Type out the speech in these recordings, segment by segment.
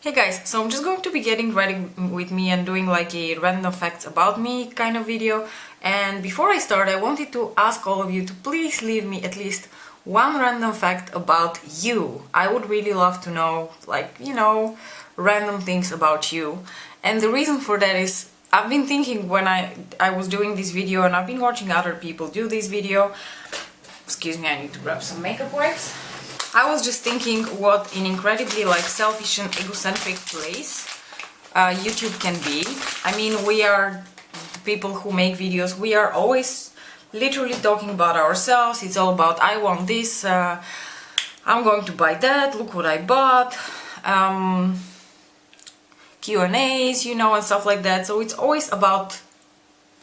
Hey guys, so I'm just going to be getting ready with me and doing like a random facts about me kind of video. And before I start, I wanted to ask all of you to please leave me at least one random fact about you. I would really love to know, random things about you. And the reason for that is I've been thinking when I was doing this video, and I've been watching other people do this video. Excuse me, I need to grab some makeup wipes. I was just thinking what an incredibly selfish and egocentric place YouTube can be. I mean, we are people who make videos, we are always literally talking about ourselves. It's all about I want this, I'm going to buy that, look what I bought, Q&As, and stuff like that. So it's always about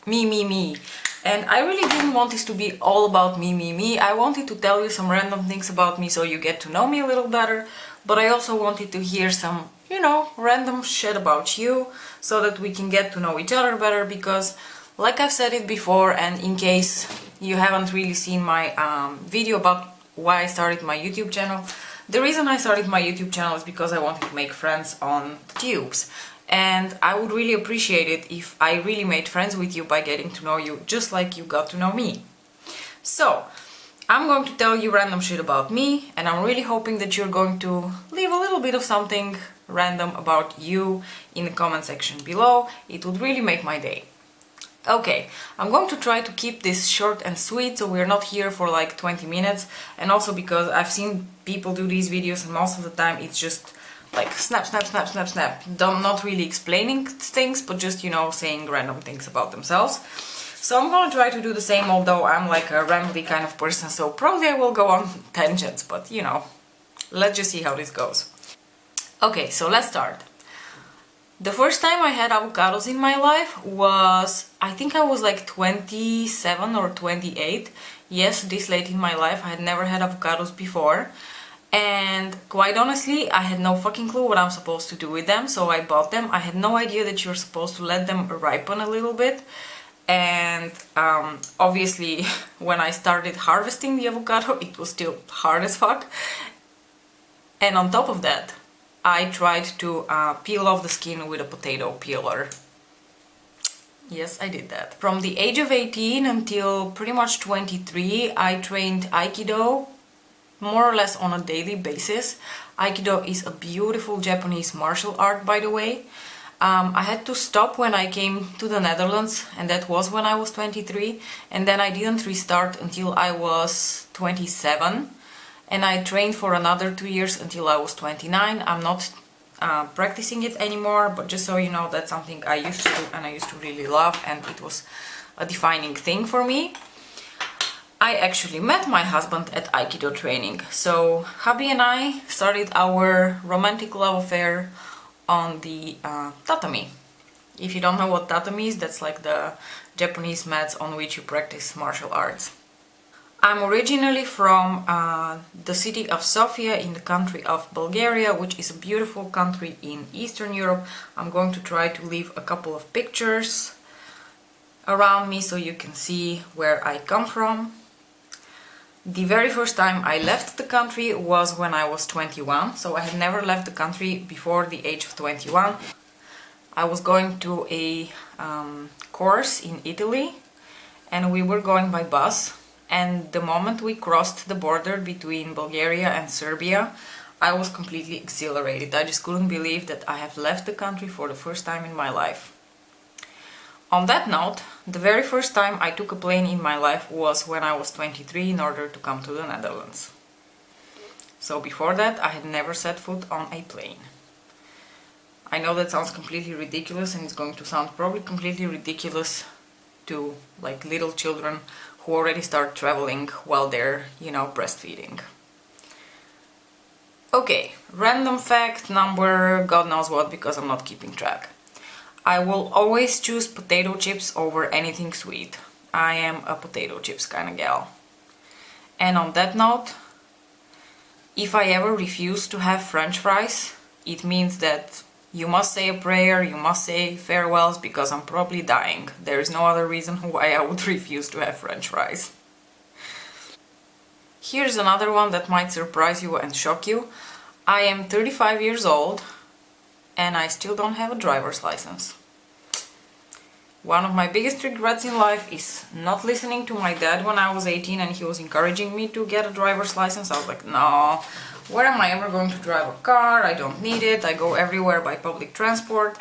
me. And I really didn't want this to be all about me. I wanted to tell you some random things about me so you get to know me a little better, but I also wanted to hear some, random shit about you so that we can get to know each other better, because like I've said it before, and in case you haven't really seen my video about why I started my YouTube channel, the reason I started my YouTube channel is because I wanted to make friends on the tubes. And I would really appreciate it if I really made friends with you by getting to know you just like you got to know me. So, I'm going to tell you random shit about me, and I'm really hoping that you're going to leave a little bit of something random about you in the comment section below. It would really make my day. Okay, I'm going to try to keep this short and sweet, so we're not here for like 20 minutes, and also because I've seen people do these videos and most of the time it's just like snap. Not really explaining things, but just, saying random things about themselves. So I'm gonna try to do the same, although I'm like a rambly kind of person, so probably I will go on tangents, but let's just see how this goes. Okay, so let's start. The first time I had avocados in my life was, I think I was like 27 or 28. Yes, this late in my life, I had never had avocados before. And quite honestly, I had no fucking clue what I'm supposed to do with them, so I bought them. I had no idea that you're supposed to let them ripen a little bit. And obviously, when I started harvesting the avocado, it was still hard as fuck. And on top of that, I tried to peel off the skin with a potato peeler. Yes, I did that. From the age of 18 until pretty much 23, I trained Aikido, more or less on a daily basis. Aikido is a beautiful Japanese martial art, by the way. I had to stop when I came to the Netherlands, and that was when I was 23, and then I didn't restart until I was 27, and I trained for another 2 years until I was 29. I'm not practicing it anymore, but just so you know, that's something I used to do and I used to really love, and it was a defining thing for me. I actually met my husband at Aikido training, so hubby and I started our romantic love affair on the tatami. If you don't know what tatami is, that's like the Japanese mats on which you practice martial arts. I'm originally from the city of Sofia in the country of Bulgaria, which is a beautiful country in Eastern Europe. I'm going to try to leave a couple of pictures around me so you can see where I come from. The very first time I left the country was when I was 21, so I had never left the country before the age of 21. I was going to a course in Italy, and we were going by bus, and the moment we crossed the border between Bulgaria and Serbia, I was completely exhilarated. I just couldn't believe that I have left the country for the first time in my life. On that note, the very first time I took a plane in my life was when I was 23 in order to come to the Netherlands. So before that, I had never set foot on a plane. I know that sounds completely ridiculous, and it's going to sound probably completely ridiculous to like little children who already start traveling while they're, breastfeeding. Okay, random fact number God knows what, because I'm not keeping track. I will always choose potato chips over anything sweet. I am a potato chips kind of gal. And on that note, if I ever refuse to have French fries, it means that you must say a prayer, you must say farewells, because I'm probably dying. There is no other reason why I would refuse to have French fries. Here's another one that might surprise you and shock you. I am 35 years old, and I still don't have a driver's license. One of my biggest regrets in life is not listening to my dad when I was 18 and he was encouraging me to get a driver's license. I was like, no, where am I ever going to drive a car? I don't need it. I go everywhere by public transport.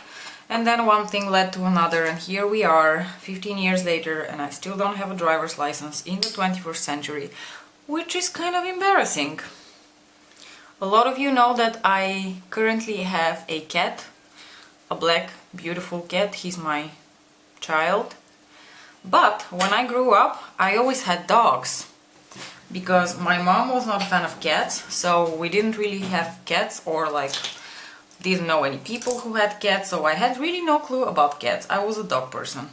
And then one thing led to another, and here we are 15 years later and I still don't have a driver's license in the 21st century, which is kind of embarrassing. A lot of you know that I currently have a cat, a black, beautiful cat. He's my child. But when I grew up, I always had dogs. Because my mom was not a fan of cats, so we didn't really have cats, or like didn't know any people who had cats, so I had really no clue about cats. I was a dog person.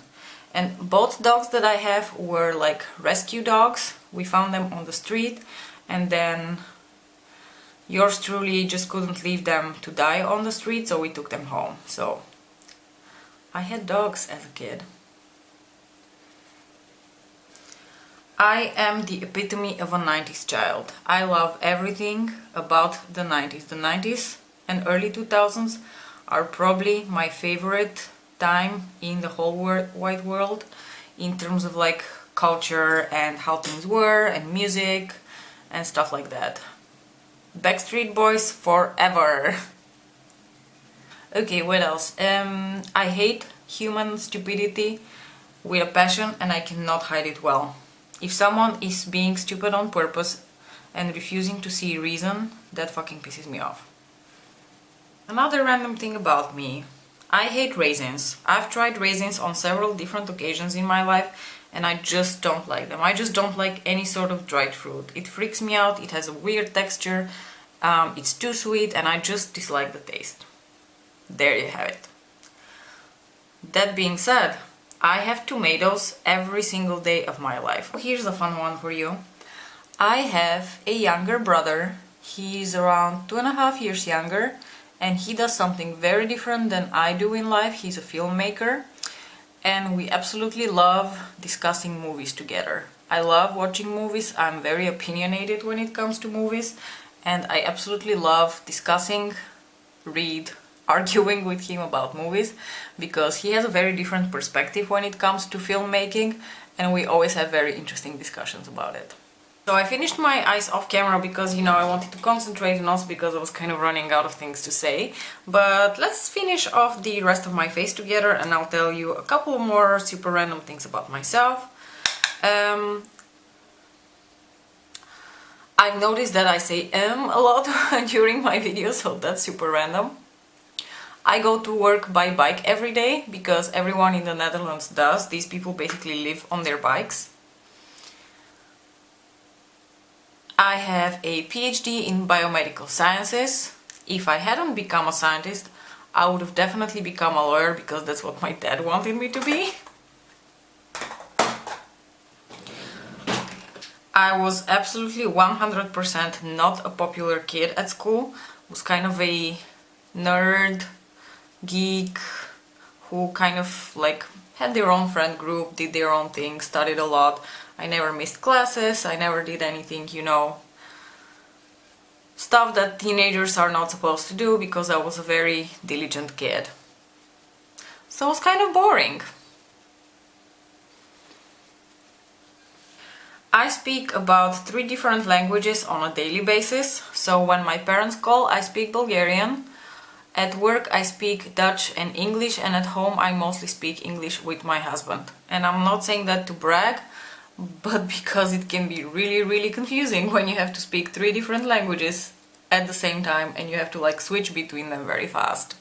And both dogs that I have were like rescue dogs. We found them on the street, and then yours truly just couldn't leave them to die on the street, so we took them home. So I had dogs as a kid. I am the epitome of a 90s child. I love everything about the 90s. The 90s and early 2000s are probably my favorite time in the whole wide world in terms of like culture and how things were and music and stuff like that. Backstreet Boys forever! Okay, what else? I hate human stupidity with a passion, and I cannot hide it well. If someone is being stupid on purpose and refusing to see reason, that fucking pisses me off. Another random thing about me. I hate raisins. I've tried raisins on several different occasions in my life and I just don't like them. I just don't like any sort of dried fruit. It freaks me out, it has a weird texture, it's too sweet, and I just dislike the taste. There you have it. That being said, I have tomatoes every single day of my life. Here's a fun one for you. I have a younger brother. He's around 2.5 years younger, and he does something very different than I do in life. He's a filmmaker, and we absolutely love discussing movies together. I love watching movies. I'm very opinionated when it comes to movies, and I absolutely love discussing, arguing with him about movies, because he has a very different perspective when it comes to filmmaking, and we always have very interesting discussions about it. So I finished my eyes off camera because, I wanted to concentrate, and also because I was kind of running out of things to say. But let's finish off the rest of my face together and I'll tell you a couple more super random things about myself. I've noticed that I say a lot during my videos, so that's super random. I go to work by bike every day because everyone in the Netherlands does. These people basically live on their bikes. I have a PhD in biomedical sciences. If I hadn't become a scientist, I would have definitely become a lawyer because that's what my dad wanted me to be. I was absolutely 100% not a popular kid at school. I was kind of a nerd, geek, who kind of like had their own friend group, did their own thing, studied a lot. I never missed classes, I never did anything, stuff that teenagers are not supposed to do, because I was a very diligent kid. So it was kind of boring. I speak about 3 different languages on a daily basis. So when my parents call, I speak Bulgarian. At work I speak Dutch and English, and at home I mostly speak English with my husband. And I'm not saying that to brag, but because it can be really, really confusing when you have to speak 3 different languages at the same time and you have to like switch between them very fast.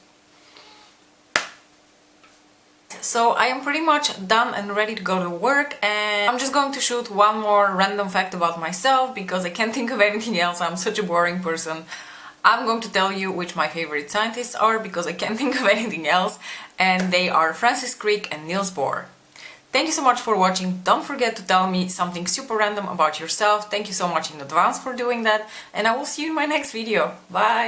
So I am pretty much done and ready to go to work, and I'm just going to shoot one more random fact about myself because I can't think of anything else. I'm such a boring person. I'm going to tell you which my favorite scientists are because I can't think of anything else, and they are Francis Crick and Niels Bohr. Thank you so much for watching. Don't forget to tell me something super random about yourself. Thank you so much in advance for doing that, and I will see you in my next video. Bye!